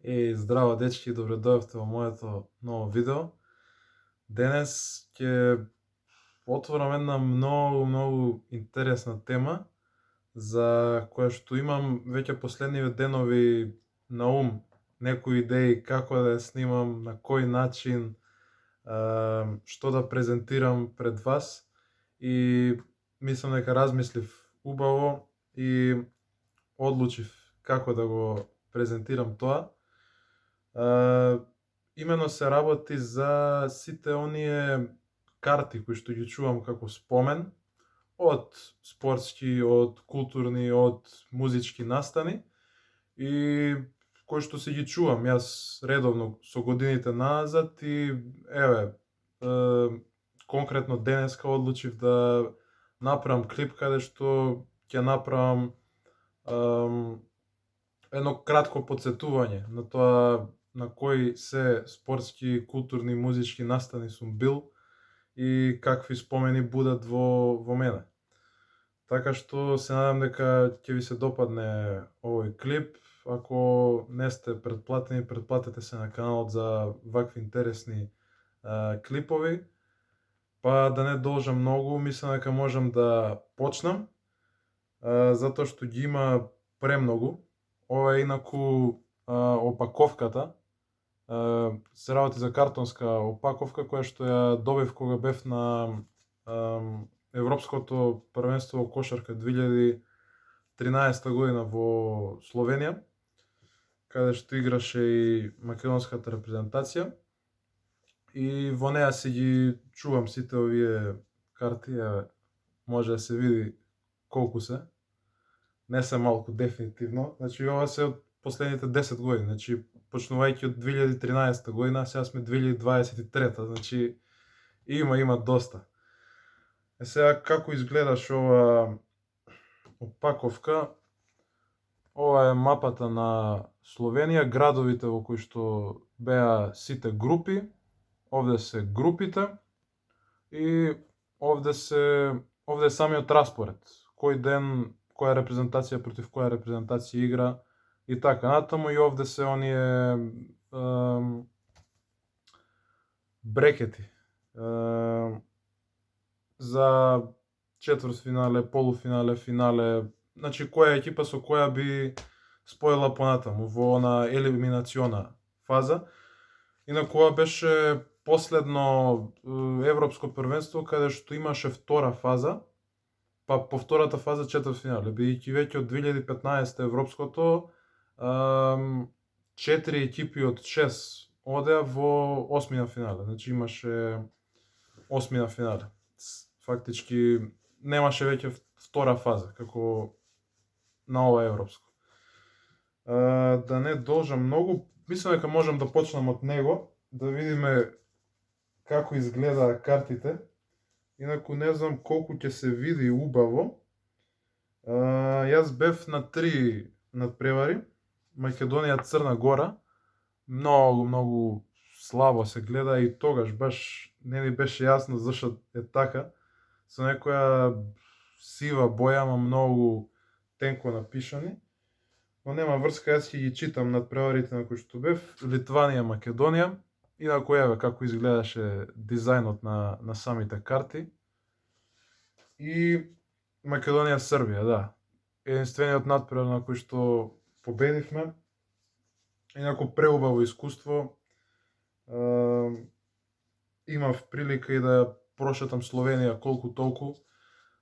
Здраво, дечки, добре дојавте во моето ново видео. Денес ќе отворам една многу интересна тема за која што имам веќе последниве денови на ум некои идеи како да ја снимам, на кој начин, што да презентирам пред вас и мислам дека размислив убаво и одлучив како да го презентирам тоа. Имено се работи за сите оние карти кои што ги чувам како спомен од спортски, од културни, од музички настани и кои што си ги чувам јас редовно со годините назад и еве конкретно денеска одлучив да направам клип каде што ќе направам едно кратко потсетување на тоа на кои се спортски, културни, музички настани сум бил и какви спомени будат во мене. Така што се надам дека ќе ви се допадне овој клип. Ако не сте претплатени, претплатете се на каналот за вакви интересни клипови. Па да не должам многу, мислам дека можам да почнам, затоа што ги има премногу. Ова е инаку опаковката. Се работи за картонска опаковка која што ја добив кога бев на Европското првенство во кошарка 2013 година во Словенија, каде што играше и македонската репрезентација. И во неа си ги чувам сите овие карти, може да се види колку се. Не се малку дефинитивно. Значи ова се од последните 10 години. Значи почнувајќи од 2013 година, сега сме 2023, значи има доста. Сега како изгледаш ова опаковка? Ова е мапата на Словенија, градовите во кои што беа сите групи. Овде се групите и овде е самиот распоред. Кој ден која репрезентација против која репрезентација игра и така натаму, и овде се оние брекети за четвртфинале, полуфинале, финале, значи која екипа со која би спојила понатаму во она елиминациона фаза. Инаку ова беше последно европско првенство каде што имаше втора фаза, па по втората фаза четвртфинале, бидејќи веќе од 2015 европското 4 екипи од 6 одеа во осмина финале. Значи имаше осмина финале. Фактички немаше веќе втора фаза како на ова европско. Да не должам многу, мислам дека можам да почнам од него, да видиме како изгледаат картите. Инаку не знам колку ќе се види убаво. Јас бев на 3 надпревари. Македонија, Црна Гора. Многу слабо се гледа и тогаш баш не ми беше јасно зашто е така. Со некоја сива боја, ама многу тенко напишани. Но нема врска, јас ќе ги читам надпреварите на кои што бев. Литванија, Македонија. Инаку еве како изгледаше дизајнот на самите карти. И Македонија, Србија, да. Единствениот надпревар на кој што победивме. Инаку преубаво искуство. Имав прилика и да прошетам Словенија колку толку.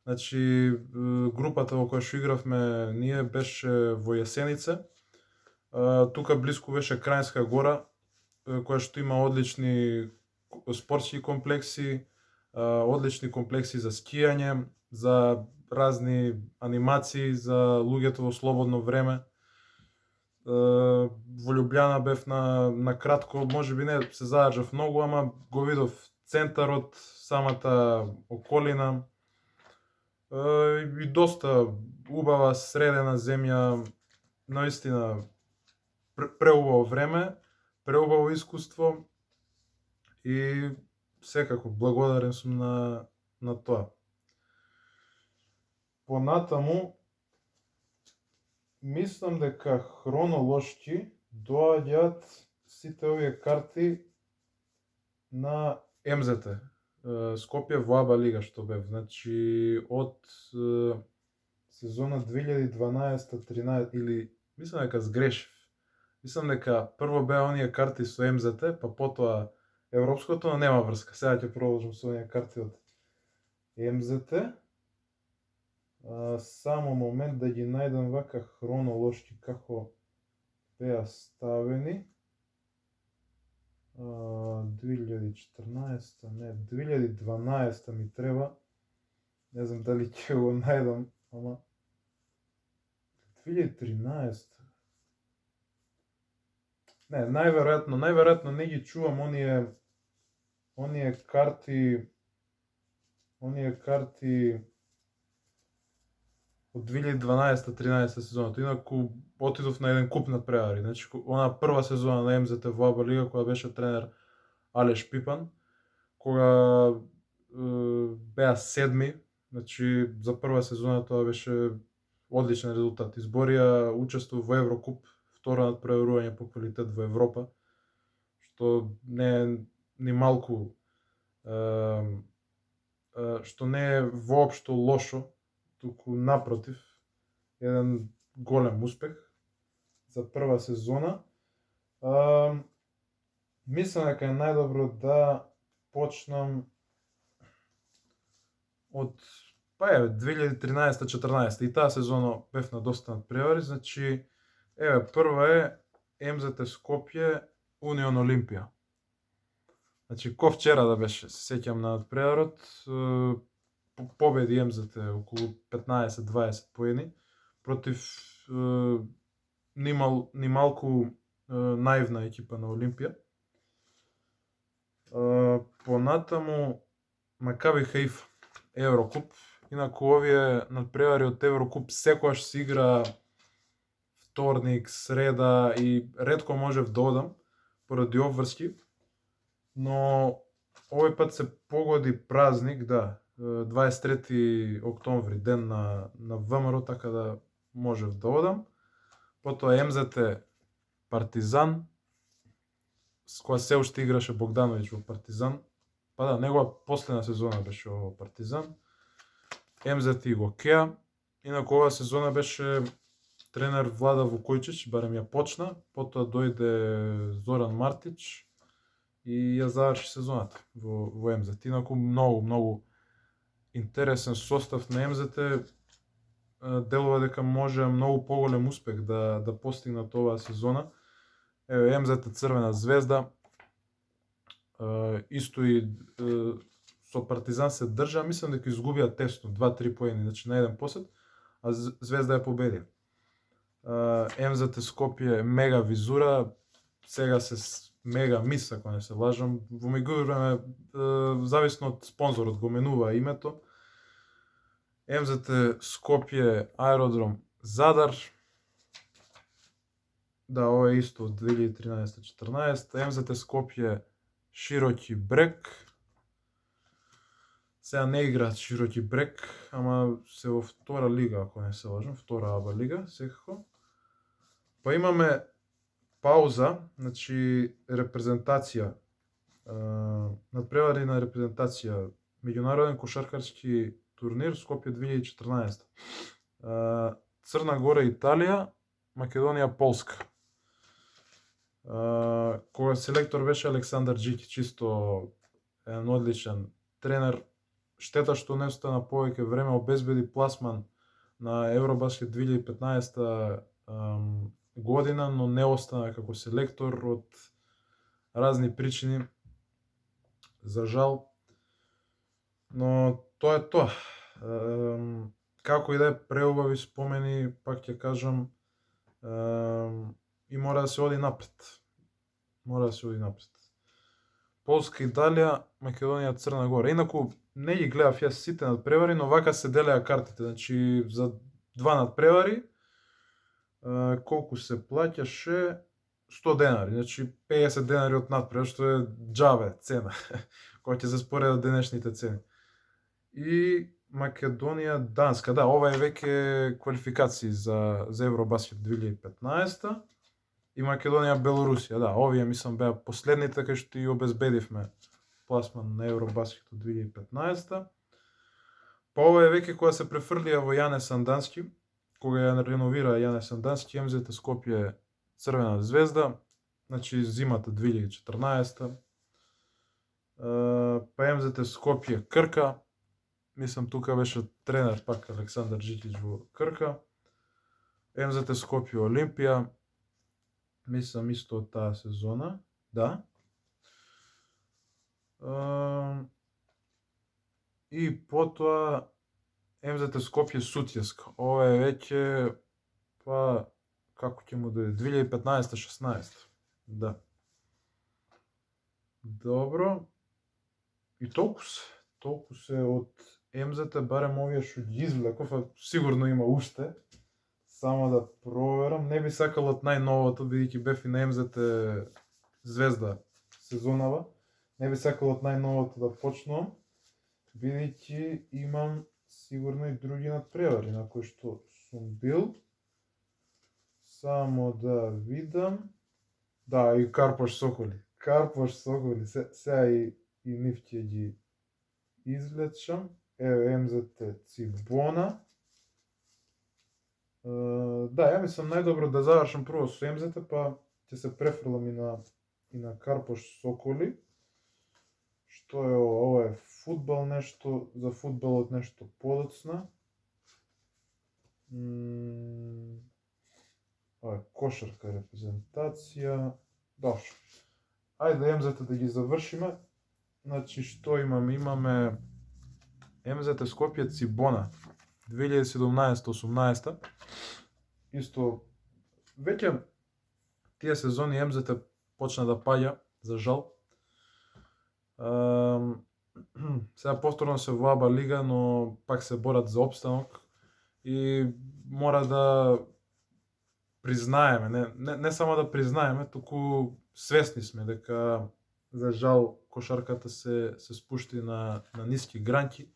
Значи групата во која што игравме ние беше во Јесенице. Тука блиску беше Крајнска гора, која што има одлични спортски комплекси, одлични комплекси за скијање, за разни анимации за луѓето во слободно време. Во Љубљана бев на кратко, можеби не се задржав многу, ама го видов центарот, самата околина. И доста убава средена земја, наистина преубаво време, преубаво искуство и секако благодарен сум на тоа. Понатаму, мислам дека хронолошки доаѓаат сите овие карти на МЗТ. Скопје во АБА лига што бев. Значи од сезона 2012-13 или мислам дека сгрешив. Мислам дека прво беа оние карти со МЗТ, па потоа европското, но нема врска. Сега ќе продолжам со оние карти од МЗТ. Само момент да ги најдам вака хронолошки како беа ставени. 2014, не, 2012 ми треба. Не знам дали ќе го најдам, ама 2013. Не, најверојатно не ги чувам оние карти од 2012-13 сезоната. Инаку отидов на еден куп надпревари. Значи, она прва сезона на МЗТ во АБА лига, кога беше тренер Алеш Пипан, кога беа седми, значи за прва сезона тоа беше одличен резултат. Изборија учество во Еврокуп, второ надпреварување по квалитет во Европа, што не е ни малку што не е воопшто лошо, туку напротив, еден голем успех за прва сезона. Мислам дека е најдобро да почнам од 2013-14 и таа сезона бев на доста надпревари, значи прва е МЗТ Скопје Унион Олимпија. Значи ко вчера да беше, се сеќам на надпреварот, победи МЗТ околу 15-20 поени против ни малку наивна екипа на Олимпија. Понатаму Макаби Хаифа Еврокуп. Инаку овие надпревари од Еврокуп секогаш се игра вторник, среда и ретко можев да одам поради обврски, но овој пат се погоди празник, да, 23 октомври, ден на ВМРО, така да можев да одам. Потоа МЗТ Партизан, с која се уште играше Богдановиќ во Партизан. Па да, негова последна сезона беше во Партизан. МЗТ и Гокеа. Инаку оваа сезона беше тренер Влада Вукојчич, барем ја почна, потоа дојде Зоран Мартич и ја заврши сезоната во МЗТ. Инаку многу интересен состав на МЗТ, делува дека може многу поголем успех да постигнат оваа сезона. МЗТ Црвена звезда, исто и со Партизан се држа, мислам дека изгубија тесно 2-3 поени, значи на еден посет, а Звезда ја победи. МЗТ Скопје мега визура, сега се мега мис, ако не се лажам, во меѓувреме зависно од спонзорот го менува името. МЗТ Скопје Аеродром Задар, да, ова е исто од 2013-14. МЗТ Скопје Широки Брег. Сега не играат Широки Брег, ама се во втора лига, ако не се лажам, втора АБА лига, секако. Па имаме пауза, значи репрезентација, надпревари на репрезентација, меѓународен кошаркарски турнир Скопје 2014. Црна Гора Италија, Македонија Полска. Кога селектор беше Александар Джики, чисто еден одличен тренер. Штета што не остана повеќе време, обезбеди пласман на Евробаскет 2015 година, но не остана како селектор од разни причини, за жал. Но тоа е тоа. Како и да е, преубави спомени, пак ќе кажам, и мора да се оди напред. Полска, Италија, Македонија, Црна Гора. Инаку не ги гледав јас сите надпревари, но вака се делеа картите. Значи за два надпревари колку се плаќаше? 100 денари. Значи 50 денари од надпревар, што е џабе цена кога ќе се споредат денешните цени. И Македонија, Данска. Да, ова е веќе квалификации за Евробаскет 2015. и Македонија Белорусија. Да, овие мислам беа последните кај што и обезбедивме пласман на Евробаскет од 2015. Па ова е веќе кога се префрлија во Јане Сандански, кога ја реновира Јане Сандански, МЗТ Скопје Црвена звезда, значи зимата 2014. Па МЗТ Скопје Крка, мислам тука беше тренер пак Александар Житич во Крка. МЗТ Скопје Олимпија, мислам исто од таа сезона, да. И потоа МЗТ Скопје Сутјеска. Ова е веќе, па, како ќе му дојде, 2015-16. Да. Добро. И толку се од МЗТ, барем овие што ги извлеков, а сигурно има уште. Само да проверам, не би сакал од најновото, бидејќи бев и на МЗТ Звезда сезонава. Не би сакал од најновото да почнувам, бидејќи имам сигурно и други надпревари на кои што сум бил. Само да видам. Да, и Карпош Соколи. Сега и нив ќе ги извлечам. Еве МЗТ Цибона. Да, ја мислам најдобро да завршам прво со МЗТ, па ќе се префрлам и на Карпош Соколи. Што е ова е фудбал нешто, за фудбалот нешто подоцна. Ова е кошарка репрезентација. Добро. Ајде МЗТ да ги завршиме. Значи што имаме? Имаме МЗТ Скопје Цибона 2017-18. Исто веќе тие сезони МЗТ почна да паѓа, за жал. Сега повторно се во АБА лига, но пак се борат за опстанок и мора да признаеме, не само да признаеме, туку свесни сме дека за жал кошарката се спушти на ниски гранки,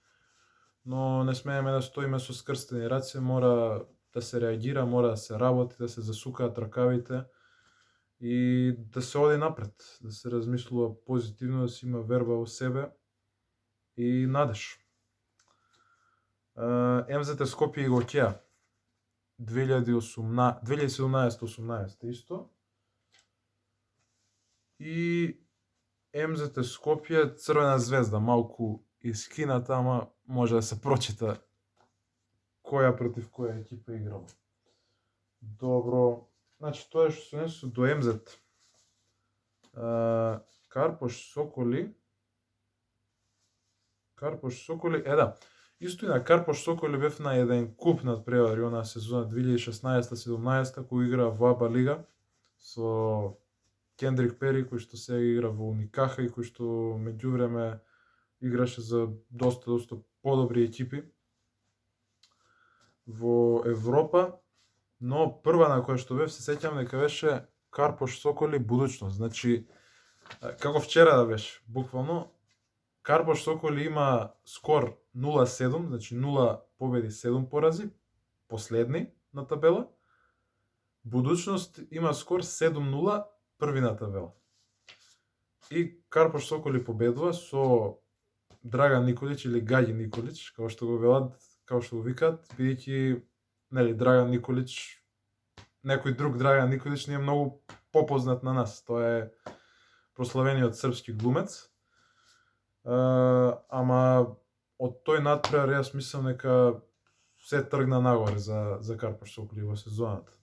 но не смееме да стоиме со скрстени раце, мора да се реагира, мора да се работи, да се засукаат ракавите и да се оди напред, да се размислува позитивно, да се има верба во себе и надеж. МЗТ Скопје и Гокеа 2017-18 исто. И МЗТ Скопје Црвена звезда, малку искината, ама може да се прочита која против која екипа играла. Добро, значи тоа е што се несу до МЗТ. Карпош Соколи, да. Исто и на Карпош Соколи бев на еден куп надпревари онаа сезона 2016-17 кој игра во АБА лига со Кендрик Пери, кој што сега игра во Уникаха и кој што меѓувреме играше за доста подобри екипи во Европа, но прва на која што бев се сеќам дека беше Карпош Соколи Будучност. Значи, како вчера да беше, буквално, Карпош Соколи има скор 0-7, значи 0 победи, 7 порази, последни на табела. Будучност има скор 7-0, први на табела. И Карпош Соколи победува со Драган Николич или Гаги Николич, како што го велат, како што го викаат, бидејќи нели Драган Николич, некој друг Драган Николич не е многу попознат на нас. Тоа е прославениот српски глумец. Ама од тој надпревар јас мислам дека се тргна нагоре за Карпош Соколи во сезоната.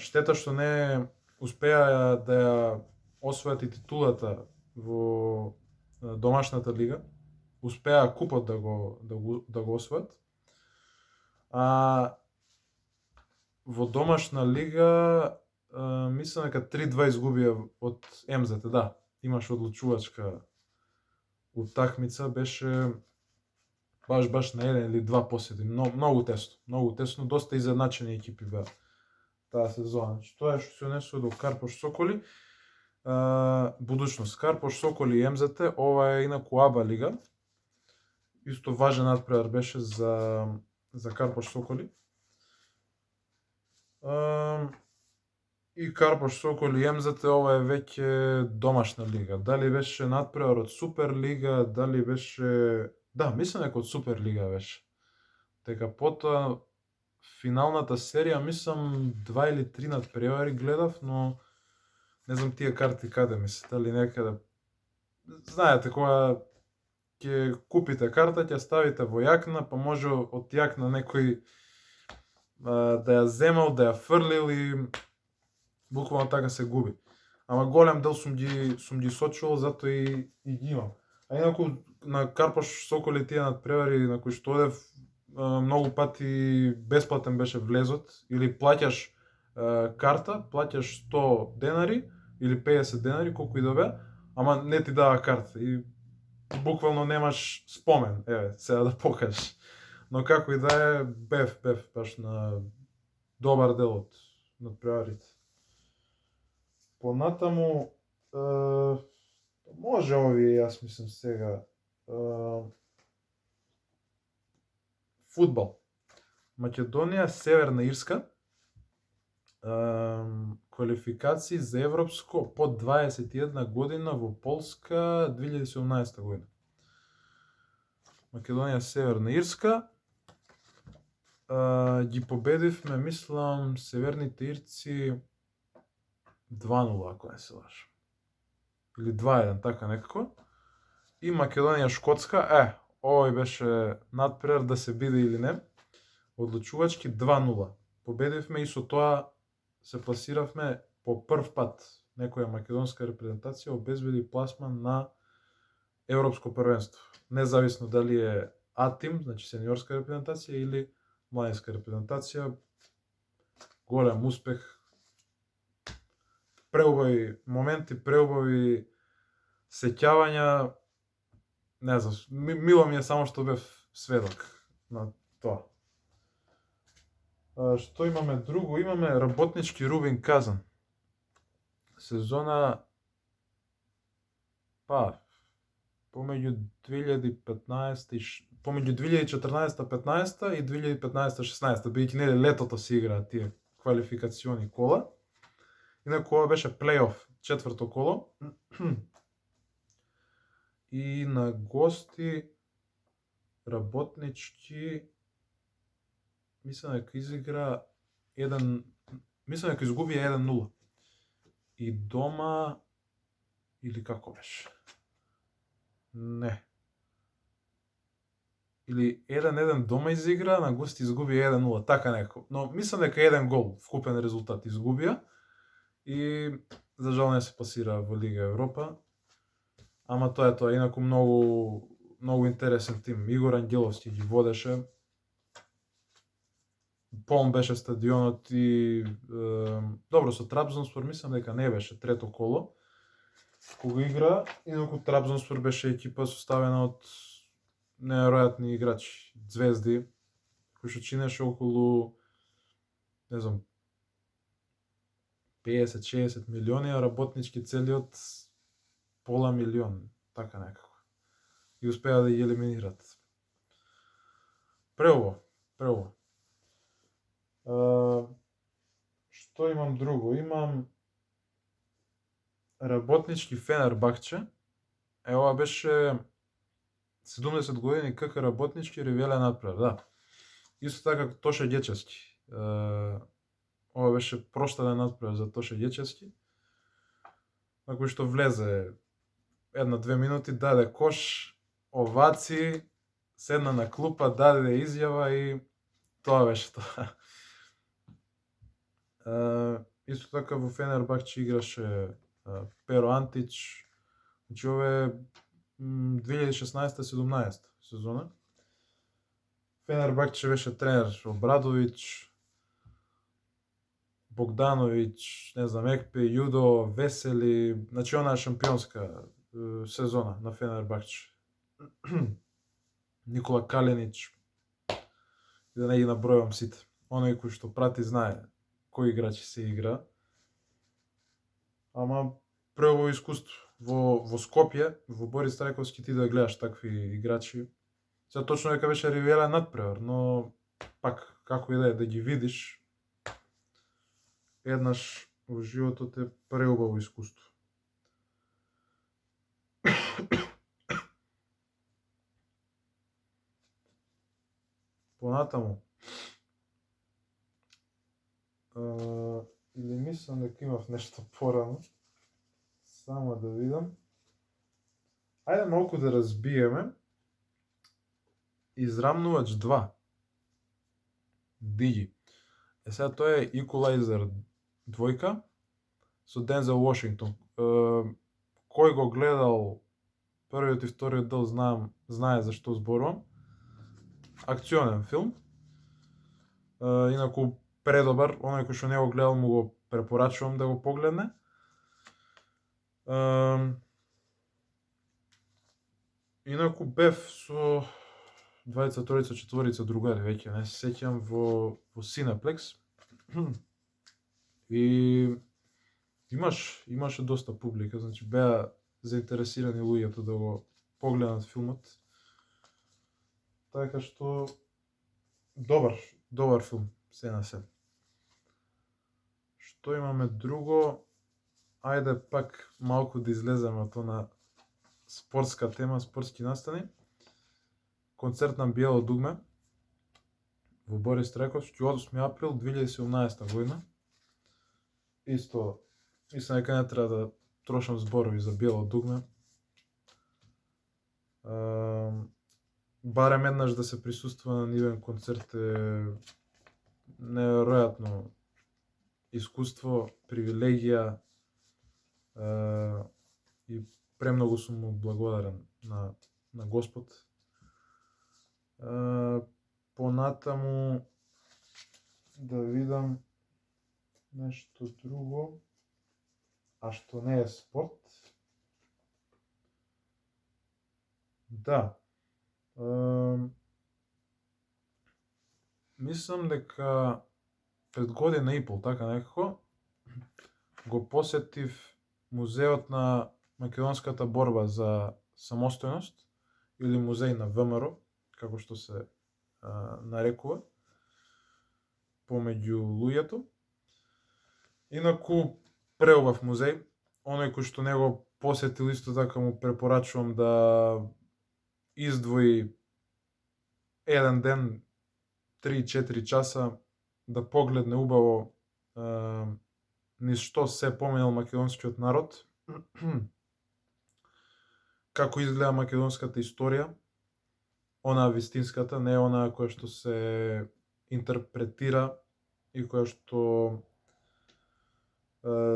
Штета што не успеа да ја освојат и титулата во домашната лига. Успеа купот да го освојат. Во домашна лига мислам дека 3-2 изгубија од МЗТ, да. Имаше одлучувачка утакмица, беше баш на 1 или 2 поседи, многу тесно, доста изедначени екипи беа таа сезона. Значи, тоа е што се однесува до Карпош Соколи. Будучност, Карпош Соколи и МЗТ, ова е инаку АБА лига. Исто важен надпревар беше за Карпош Соколи. И Карпош Сокол и МЗТ, ова е веќе домашна лига. Дали беше надпревар од Суперлига, дали беше... Да, мислам дека од Суперлига беше. Дека потоа финалната серија, мислам 2 или 3 надпревари гледав, но не знам тие карти каде ми се, дали некаде. Знаете, кога ќе купите карта, ќе ставите во јакна, па може од јакна некој да ја земал, да ја фрлил и буквално така се губи. Ама голем дел сум ги сочувал, затоа и ги имам. А инаку на Карпош Сокол и тие надпревари на кои што одев, многу пати бесплатен беше влезот, или плаќаш карта, плаќаш 100 денари или 50 денари, колку и да бе, ама не ти дава карта и буквално немаш спомен, еве, сега да покажеш. Но како и да е, бев баш на добар дел од надпреварите. Понатаму, може овие, јас мислам сега, фудбал. Македонија, Северна Ирска, квалификации за европско под 21 година во Полска 2017 година. Македонија, Северна Ирска, ги победивме, мислам, северните ирци 2-0, ако не се лажам. Или 2-1, така некако. И Македонија, Шкотска, овој беше надпревар да се биде или не. Одлучувачки 2-0. Победивме и со тоа се пласиравме по прв пат. Некоја македонска репрезентација обезбеди пласман на европско првенство. Независно дали е А-тим, значи сениорска репрезентација, или младинска репрезентација. Голем успех. Преубави моменти, преубави сеќавања. Не знам, мило ми е само што бев сведок на тоа. Што имаме друго? Имаме работнички Рубин Казан. Сезона помеѓу 2014-15 и 2015-16, бидејќи нели летото се играат тие квалификациони кола. Инаку ова беше плейоф, четврто коло. И на гости работнички мислам дека изигра мислам дека изгуби 1-0. И дома или како беше? Не. Или 1-1 дома изигра, на гости изгуби 1-0, така некако. Но мислам дека еден гол вкупен резултат изгубија и за жал не се пасира во Лига Европа. Ама тоа е тоа, инаку многу интересен тим. Игор Ангеловски ги водеше. Полн беше стадионот и добро со Трабзонспор мислам дека не беше трето коло кога игра, инаку Трабзонспор беше екипа составена од неверојатни играчи, звезди, кои што чинеше околу, не знам, 50-60 милиони, а работнички целиот пола милион, така некако. И успеа да ги елиминират. Преубаво. Што имам друго? Имам работнички Фенербахче. Ова беше 70 години КК работнички ревелен надпревар, да. Исто така Тоше Гечевски. Ова беше проштален надпревар за Тоше Гечевски. На кој што влезе 1-2 минути, даде кош, оваци, седна на клупа, даде изјава и тоа беше тоа. Исто така во Фенербахче играше Перо Антич. Значи ова е 2016-17 сезона. Фенербахче беше тренер Обрадович, Богданович, не знам, Екпе, Јудо, Весели, значи она е шампионска сезона на Фенербахче. Никола Калинич, да не ги набројувам сите. Оној кој што прати знае кои играчи се игра. Ама преубаво искуство. Во Скопје, во Борис Трајковски ти да гледаш такви играчи. Сега точно дека беше ревелен надпревар, но пак, како и да е, да ги видиш, еднаш во животот е преубаво искуство. Понатаму, или мислам дека имав нешто порано, само да видам. Ајде малку да разбиеме. Израмнувач 2. Диги. Сега тоа е Equalizer 2 со Дензел Вашингтон. Кој го гледал првиот и вториот дел, знае за што зборувам. Акционен филм. Инаку предобар, оној кој што не го гледал му го препорачувам да го погледне. Инаку бев со двајца, тројца, четворица другари, веќе не се сеќам, во Cineplex. И имаше доста публика, значи беа заинтересирани луѓето да го погледнат филмот. Така што добар филм, се на се. Што имаме друго? Ајде пак малку да излеземе од на спортска тема, спортски настани. Концерт на Биело дугме во Борис Трековски 8 април 2017 година. Исто, мислам дека не треба да трошам зборови за Биело дугме. Барем еднаш да се присуства на нивен концерт е неверојатно искуство, привилегија, и премногу сум му благодарен на Господ. Понатаму да видам нешто друго, а што не е спорт. Да. Мислам дека пред година и пол, така некако, го посетив музеот на македонската борба за самостојност, или музеј на ВМРО, како што се нарекува, помеѓу луѓето. Инаку преубав музеј, оној кој што не го посетил исто така му препорачувам да издвои еден ден, 3-4 часа, да погледне убаво низ што се поминал македонскиот народ, како изгледа македонската историја, она вистинската, не она која што се интерпретира и која што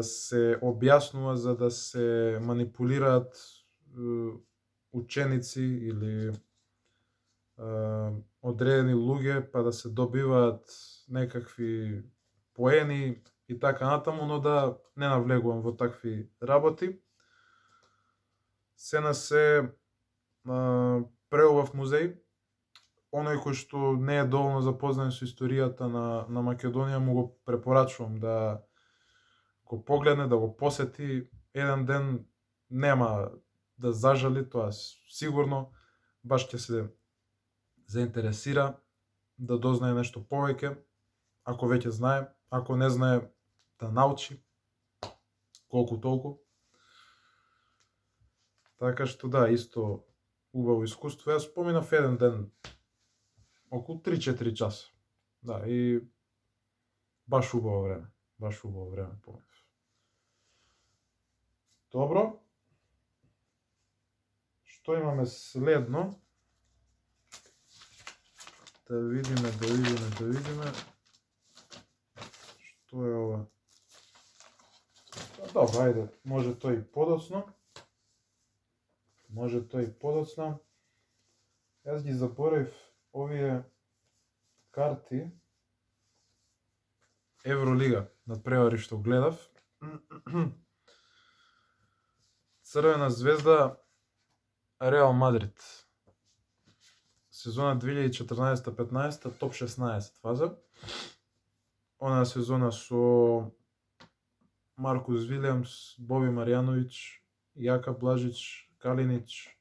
се објаснува за да се манипулираат ученици или одредени луѓе, па да се добиваат некакви поени и така натаму, но да не навлегувам во такви работи. Се на се преубав музеј, оној кој што не е доволно запознан со историјата на Македонија, му го препорачувам да го погледне, да го посети. Еден ден нема да зажали, тоа сигурно, баш ќе се заинтересира да дознае нешто повеќе, ако веќе знае, ако не знае да научи колку толку. Така што да, исто убаво искуство. Јас споминав еден ден, околу 3-4 часа. Да, и баш убаво време поминав. Добро. Што имаме следно? Да видиме. Што е ова? Добро, ајде, може тој подоцно. Јас ги заборев овие карти Евролига надпревари што гледав. Црвена звезда Реал Мадрид. Сезона 2014-15, топ 16 фаза. Онаа сезона со Маркус Вилијамс, Боби Маријановиќ, Јака Блажич, Калинич,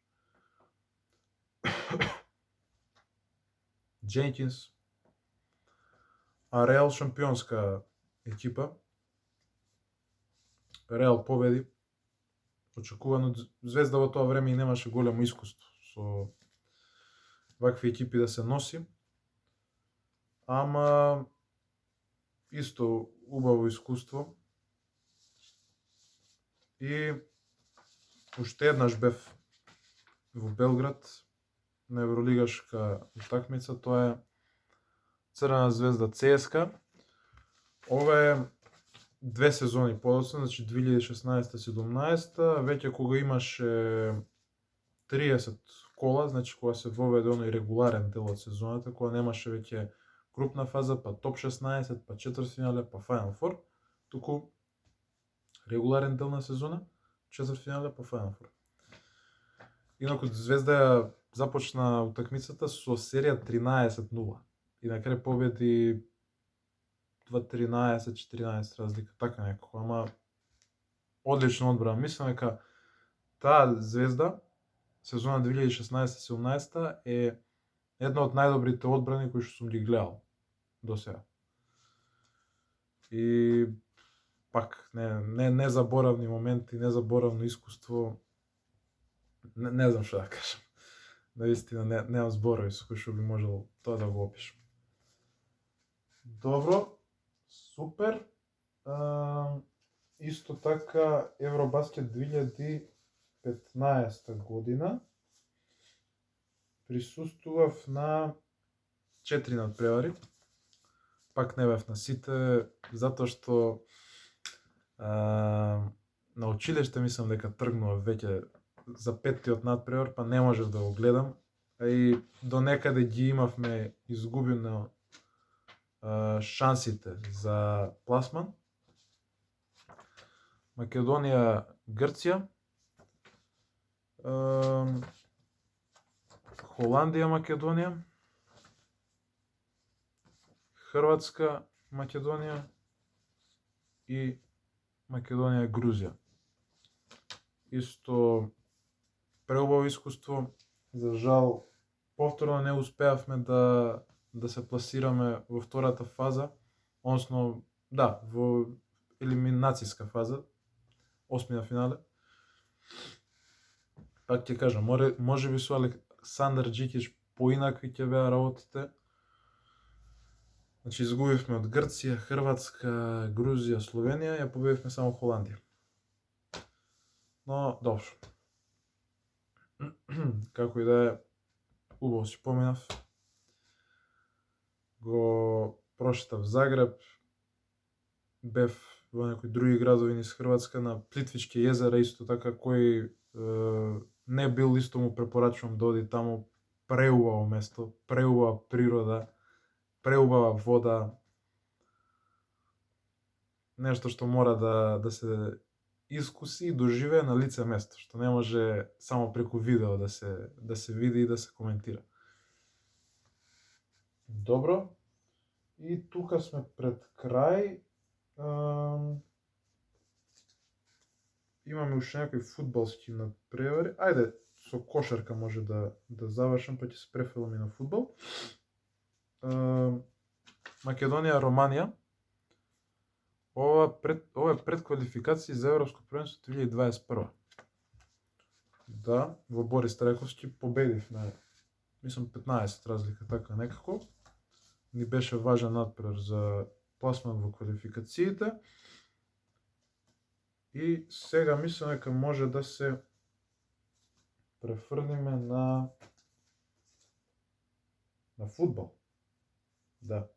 Дженкинс. А Реал шампионска екипа. Реал победи. Очекувано Звезда во тоа време и немаше големо искуство со вакви екипи да се носи. Ама исто убаво искуство. И уште еднаш бев во Белград на евролигашка утакмица, тоа е Црвена Звезда ЦСКА. Ова е 2 сезони подоцна, значи 2016-17, веќе кога имаше 30 кола, значи кога се воведе оној регуларен дел од сезоната, кога немаше веќе групна фаза, па топ 16, па четвртфинале, па Final Four, туку регуларен дел на сезона, четвртфинале, па Final Four. Инаку Звезда ја започна утакмицата со серија 13-0 и на крај победи 2-13-14 разлика, така некако, ама одлична одбрана. Мислам дека таа Звезда сезона 2016-17 е една од најдобрите одбрани кои што сум ги гледал до сега. И пак незаборавни моменти, незаборавно искуство. Не знам што да кажам. Наистина немам зборови со кои што би можел тоа да го опишам. Добро, супер. Исто така Евробаскет 2015 година присуствував на 4 надпревари. Пак не бев на сите, затоа што на училиште мислам дека тргнував веќе за 5-тиот надпревар, па не можев да го гледам. А и до некаде ги имавме изгубено шансите за пласман. Македонија, Грција, Холандија, Македонија, Хрватска, Македонија и Македонија, Грузија. Исто преубаво искуство. За жал, повторно не успеавме да се пласираме во втората фаза, односно, да, во елиминацијска фаза, осми на финале. Пак ќе кажам, можеби со Александар Џикич поинакви ќе беа работите. Значи, изгубивме од Грција, Хрватска, Грузија, Словенија, ја победивме само Холандија. Но, добро. Како и да е, убаво си поминав. Го прошетав Загреб, бев во некои други градови низ Хрватска, на Плитвички езера, исто така, кој не бил, исто му препорачувам да оди таму. Преубаво место, преубава природа, преубава вода. Нешто што мора да се искуси и доживее на лице место, што не може само преку видео да се види и да се коментира. Добро. И тука сме пред крај. Имаме уште некои фудбалски надпревари. Ајде, со кошарка може да завршам, па ќе се префрлам и на фудбал. Македонија, Романија. Ова е предквалификација за Европско првенство 2021. Да, во Борис Трајковски победивме, мислам 15 разлика, така некако. Ни беше важен надпревар за пласман во квалификациите. И сега мислам дека може да се префрлиме на фудбал. Да.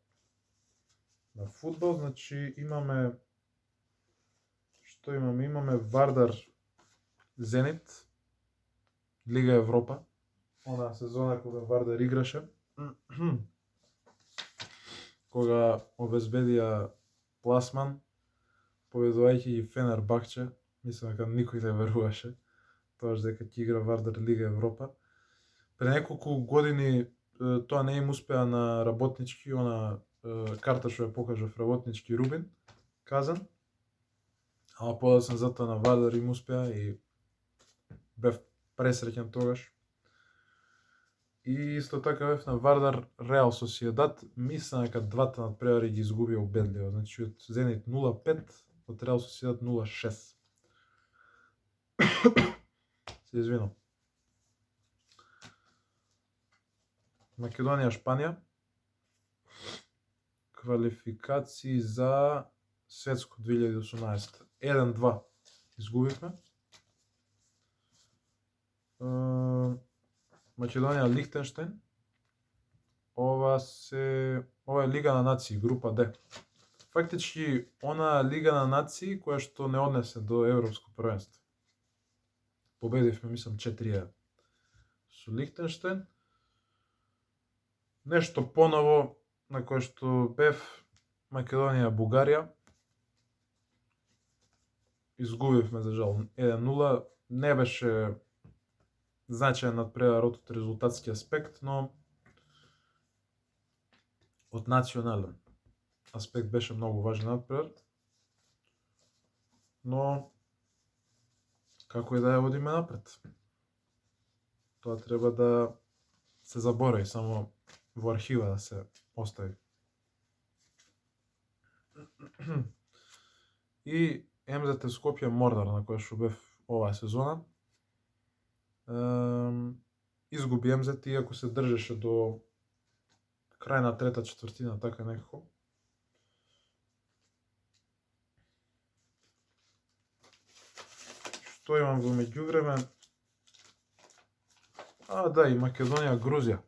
На фудбал, значи имаме имаме Вардар Зенит, Лига Европа. Онаа сезона кога Вардар играше. Кога обезбедија пласман, победувајќи ги Фенербахче, мислам дека никој не веруваше тоа дека ќе игра Вардар Лига Европа. Пред неколку години тоа не им успеа на работнички, она карта што ја покажав, работнички Рубин, Казан. Ама подоцна затоа на Вардар им успеа и бев пресреќен тогаш. И исто така бев на Вардар Реал Сосиедад, мислам дека двата надпревари ги изгубија убедливо, значи од Зенит 0-5, од Реал Сосиедад 0-6. Се извинам. Македонија, Шпанија. Квалификации за светско 2018. 1-2 изгубивме. Македонија, Лихтенштейн. Ова е Лига на нации, група Д. Фактички, она Лига на нации која што не однесе до Европско првенство. Победивме, мислам, 4-1 со Лихтенштейн. Нешто поново на кое што бев, Македонија, Бугарија. Изгубивме, за жал, 1-0. Не беше значаен надпревар од резултатски аспект, но од национален аспект беше многу важен надпревар. Но како и да ја водиме напред. Тоа треба да се заборави, само во архива да се остави. И МЗТ Скопје Мордар, на која што бев оваа сезона, изгуби МЗТ, иако се држеше до крај на трета четвртина, така некако. Што имам во меѓувреме? Да, и Македонија, Грузија.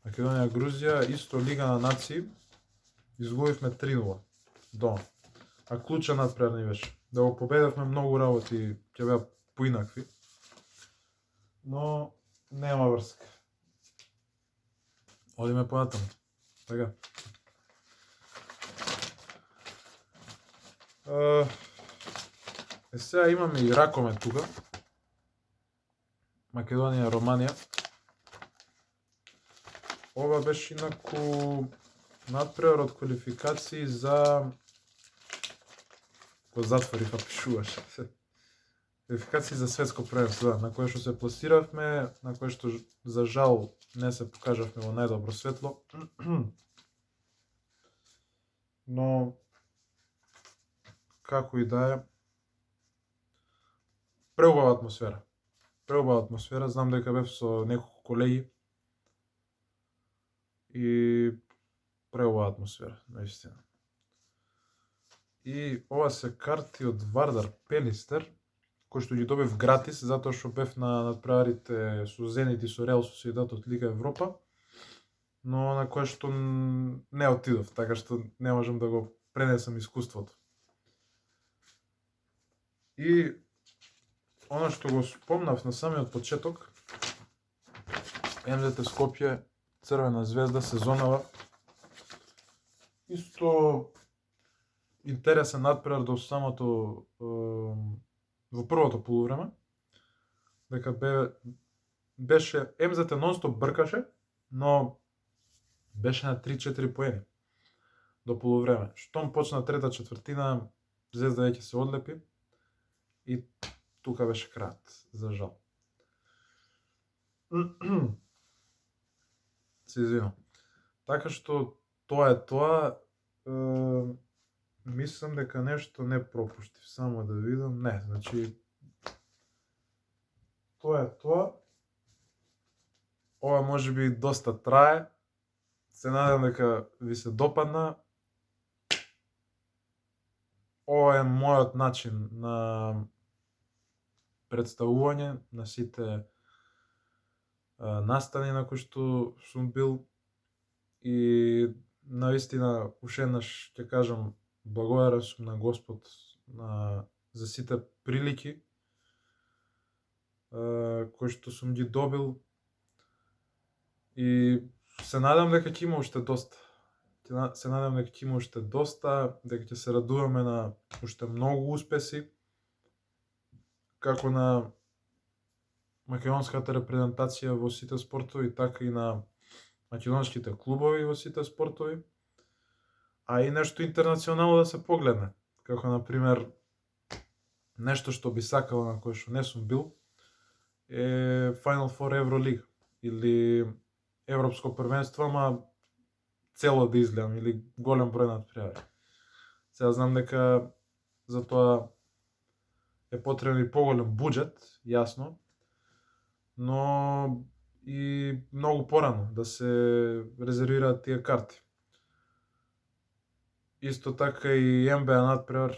Македонија, Грузија, исто Лига на нации. Изгубивме 3-0 дома. А клучен надпревар ни беше. Да го победевме, многу работи ќе беа поинакви. Но нема врска. Одиме понатаму. Така. Сега имаме и ракомет тука. Македонија, Романија. Ова беше инаку надпревар од квалификации за... Го затворив, а пишуваше. Квалификации за светско првенство, на кое што се пласиравме, на кое што за жал не се покажавме во најдобро светло. Но како и да е, преубава атмосфера. Преубава атмосфера, знам дека бев со неколку колеги и преубава атмосфера, наистина. И ова се карти од Вардар Пелистер, кои што ги добив гратис, затоа што бев на надпреварите со Зенит и со Реал Сосиедад од Лига Европа, но на кое што не отидов, така што не можам да го пренесам искуството. И она што го спомнав на самиот почеток, МЗТ Скопје, Црвена звезда, сезонава, исто интересен надпревар до самото во првото полувреме, дека беше МЗТ нонстоп бркаше, но беше на 3-4 поени до полувреме. Штом почна трета четвртина, Звезда веќе се одлепи и тука беше крајот, за жал. Се извинам. Така што тоа е тоа. Мислам дека нешто не пропуштив, само да видам. Не, значи тоа е тоа. Ова можеби доста трае. Се надевам дека ви се допадна. Ова е мојот начин на представување на сите настани на кои што сум бил и наистина уште еднаш ќе кажам благодарен сум на Господ за сите прилики кои што сум ги добил и се надам дека ќе има уште доста. Се надам дека ќе има уште доста, дека ќе се радуваме на уште многу успеси, како на македонската репрезентација во сите спортови, така и на македонските клубови во сите спортови, а и нешто интернационално да се погледне, како например нешто што би сакал на кое што не сум бил е Final Four Евролига или Европско првенство, ама цело да изгледам или голем број надпревари. Сега знам дека за тоа е е потребен и поголем буџет, јасно, но и многу порано да се резервираат тие карти. Исто така и НБА надпревар,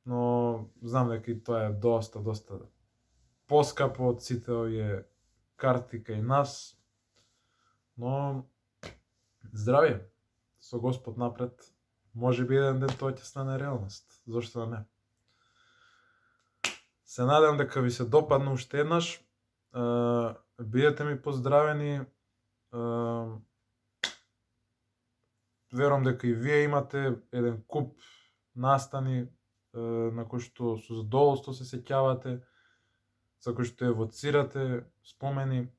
но знам дека и тоа е доста поскапо од сите овие карти кај нас, но здравје, со Господ напред, може би еден ден тоа ќе стане реалност, зошто да не. Се надевам дека ви се допадна уште еднаш, бидете ми поздравени, верувам дека и вие имате еден куп настани на кои што со задоволство се сеќавате, за кои што евоцирате спомени.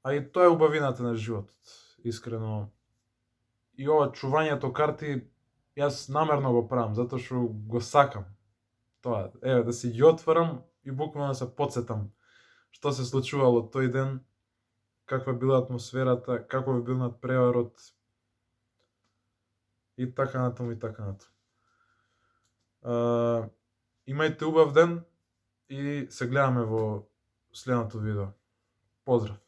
А и тоа е убавината на животот, искрено. И ова чувањето карти, јас намерно го правам, затоа што го сакам. Тоа, еве, да си ги отварам и буквално да се потсетам што се случувало тој ден, каква била атмосферата, каков бил надпреварот и така натаму и така натаму. Имајте убав ден и се гледаме во следното видео. Поздрав!